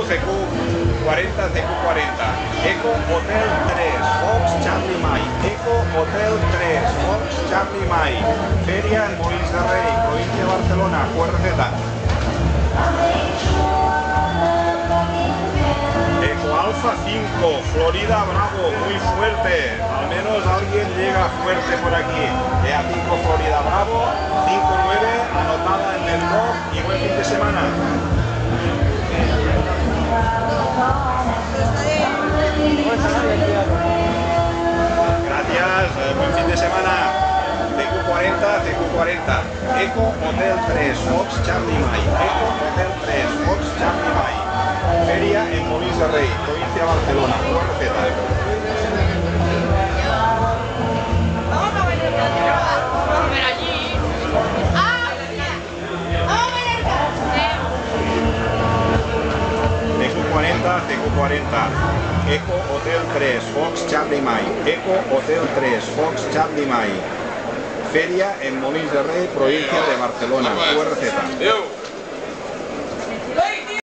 CQ40, CQ40. Eco Hotel 3, Fox Charlie Mike. Eco Hotel 3, Fox Charlie Mike. Feria en Molins de Rey, provincia de Barcelona, QRZ. Eco Alfa 5, Florida Bravo, muy fuerte. Al menos alguien llega fuerte por aquí. EA5 Florida Bravo, 5-9, anotada en el top y buen fin de semana. Gracias, buen fin de semana. CQ40, CQ40. Eco Hotel 3, Fox Charlie Mike. Eco Hotel 3, Fox Charlie Mike. Feria en Molins de Rey, provincia de Barcelona, QRZ. CQ40, Eco Hotel 3, Fox Charlie Mike. Eco Hotel 3, Fox Charlie Mike. Feria en Molins de Rey, provincia de Barcelona, QRZ.